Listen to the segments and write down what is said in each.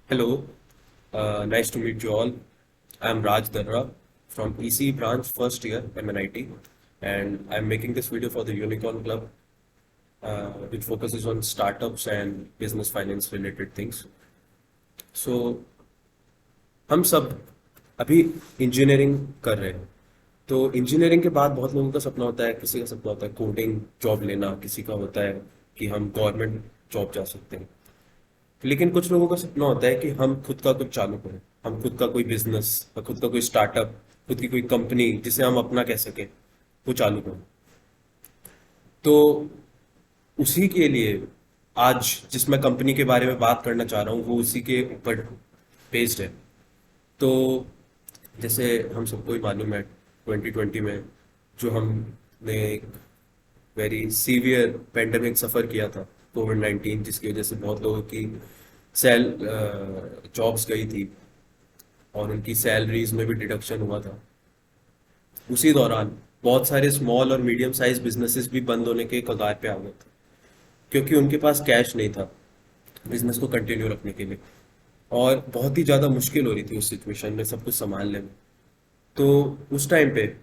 Hello, nice to meet you all. I'm Raj Darra from EC branch first year MNIT, and I'm making this video for the Unicorn Club, which focuses on startups and business finance related things. So हम सब अभी engineering कर रहे हैं। तो engineering के बाद बहुत लोगों का सपना होता है, किसी का सपना होता है कोडिंग जॉब लेना, किसी का होता है कि हम गवर्नमेंट जॉब जा सकते हैं। लेकिन कुछ लोगों का सपना होता है कि हम खुद का कुछ चालू करें, हम खुद का कोई बिजनेस, खुद का कोई स्टार्टअप, खुद की कोई कंपनी जिसे हम अपना कह सके, वो चालू करें। तो उसी के लिए आज जिस मैं कंपनी के बारे में बात करना चाह रहा हूँ वो उसी के ऊपर बेस्ड है। तो जैसे हम सबको ही मालूम है 2020 में जो हमने एक वेरी सीवियर पेंडेमिक सफ़र किया था, कोविड 19, जिसकी वजह से बहुत लोगों की सेल जॉब्स गई थी और उनकी सैलरीज में भी डिडक्शन हुआ था। उसी दौरान बहुत सारे स्मॉल और मीडियम साइज बिजनेसेस भी बंद होने के कगार पे आ गए थे, क्योंकि उनके पास कैश नहीं था बिजनेस को कंटिन्यू रखने के लिए, और बहुत ही ज़्यादा मुश्किल हो रही थी उस सिचुएशन में सब कुछ संभालने में। तो उस टाइम पे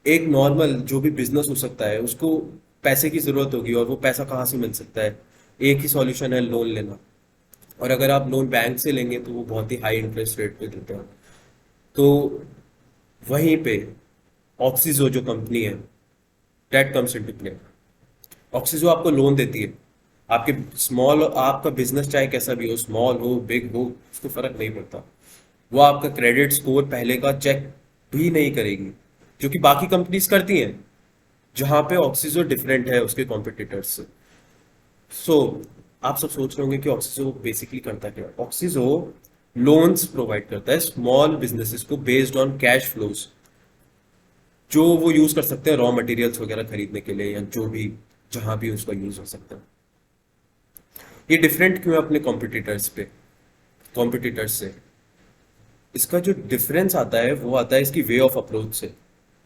एक नॉर्मल जो भी बिजनेस हो सकता है उसको पैसे की ज़रूरत होगी, और वो पैसा कहाँ से मिल सकता है? एक ही सॉल्यूशन है, लोन लेना। और अगर आप लोन बैंक से लेंगे तो वो बहुत ही हाई इंटरेस्ट रेट पे देते हैं। तो वहीं पे ऑक्सीजो जो कंपनी है, डेट कम्स इनटू प्ले। ऑक्सीजो आपको लोन देती है। आपके स्मॉल, आपका बिजनेस चाहे कैसा भी हो, स्मॉल हो बिग हो, उसको फर्क नहीं पड़ता। वो आपका क्रेडिट स्कोर पहले का चेक भी नहीं करेगी, जो कि बाकी कंपनीज करती हैं, जहां पे ऑक्सीजो डिफरेंट है उसके कॉम्पिटिटर्स से। सो आप सब सोच रहे होंगे कि ऑक्सीजो बेसिकली करता क्या है। ऑक्सीजो लोन्स प्रोवाइड करता है स्मॉल बिजनेसेस को बेस्ड ऑन कैश फ्लोज, जो वो यूज कर सकते हैं रॉ मटेरियल्स वगैरह खरीदने के लिए, या जो भी जहां भी उसका यूज हो सकता है। ये डिफरेंट क्यों है अपने कॉम्पिटिटर्स से? इसका जो डिफरेंस आता है वो आता है इसकी वे ऑफ अप्रोच से।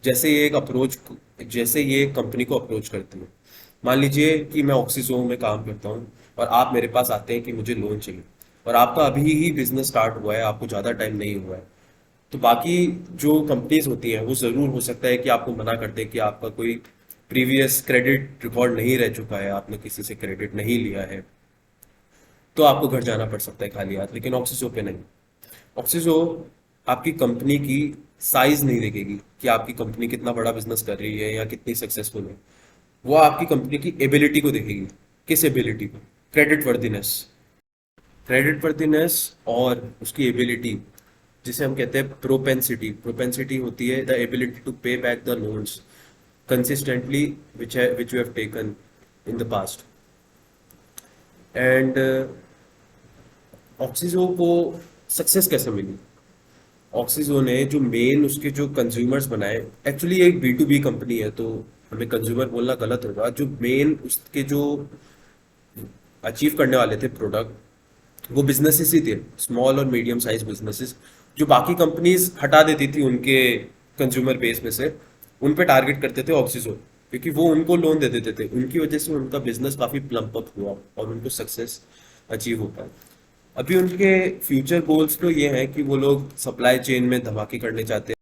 जैसे ये एक कंपनी को अप्रोच करती है। मान लीजिए कि मैं ऑक्सीजोन में काम करता हूँ और आप मेरे पास आते हैं कि मुझे लोन चाहिए, और आपका अभी ही बिजनेस स्टार्ट हुआ है, आपको ज़्यादा टाइम नहीं हुआ है। तो बाकी जो कंपनीज होती हैं वो ज़रूर हो सकता है कि आपको मना कर दे कि आपका कोई प्रीवियस क्रेडिट रिकॉर्ड नहीं रह चुका है, आपने किसी से क्रेडिट नहीं लिया है, तो आपको घर जाना पड़ सकता है खाली हाथ। लेकिन ऑक्सीजो पे नहीं। ऑक्सीजो आपकी कंपनी की साइज नहीं देखेगी कि आपकी कंपनी कितना बड़ा बिजनेस कर रही है या कितनी सक्सेसफुल है। वो आपकी कंपनी की एबिलिटी को देखेगी। किस एबिलिटी को? Credit worthiness. क्रेडिट वर्दिनेस और उसकी एबिलिटी, जिसे हम कहते हैं प्रोपेंसिटी। प्रोपेंसिटी होती है the ability to pay back the loans consistently which you have taken in the past. And ऑक्सीजो को सक्सेस कैसे मिली? ऑक्सीजो ने जो मेन उसके जो कंज्यूमर्स बनाए, एक्चुअली एक बी टू बी कंपनी है तो हमें कंज्यूमर बोलना गलत होगा। जो मेन उसके जो अचीव करने वाले थे प्रोडक्ट, वो बिजनेसेस ही थे, स्मॉल और मीडियम साइज बिजनेसेस, जो बाकी कंपनीज हटा देती थी उनके कंज्यूमर बेस में से। उन पे टारगेट करते थे ऑक्सीजो, क्योंकि वो उनको लोन दे देते थे। उनकी वजह से उनका बिजनेस काफी प्लम्प अप हुआ और उनको सक्सेस अचीव हो पाया। अभी उनके फ्यूचर गोल्स तो ये हैं कि वो लोग सप्लाई चेन में धमाके करने चाहते हैं,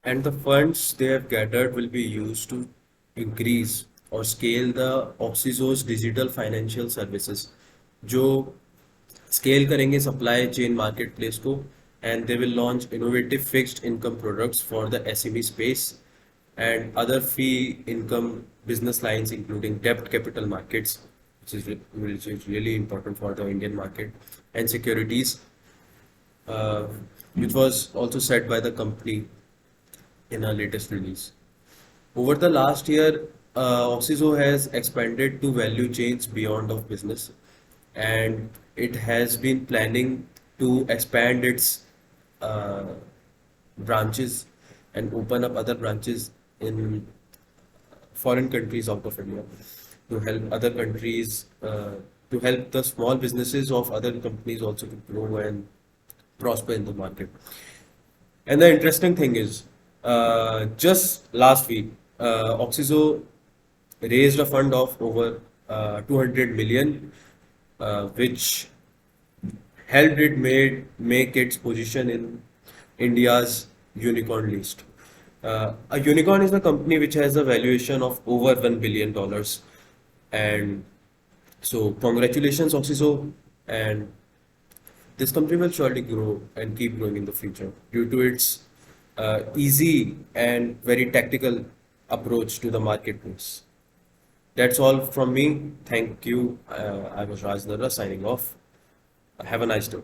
and the funds they have gathered will be used to increase or scale the Oxyzo's digital financial services, जो स्केल करेंगे सप्लाई चेन मार्केट प्लेस को। And they will launch innovative fixed income products for the SME space and other fee income business lines including डेब्ट capital markets, which is really important for the Indian market, and securities, uh, which was also said by the company in our latest release. Over the last year, Oxyzo has expanded to value chains beyond of business, and it has been planning to expand its uh, branches and open up other branches in foreign countries out of India, to help other countries, to help the small businesses of other companies also to grow and prosper in the market. And the interesting thing is, just last week, Oxyzo raised a fund of over 200 million, which helped it make its position in India's unicorn list. A unicorn is a company which has a valuation of over $1 billion, and so congratulations, Oxiso, and this company will surely grow and keep growing in the future due to its easy and very tactical approach to the marketplace. That's all from me. Thank you. I was Raj Narra signing off. Have a nice day.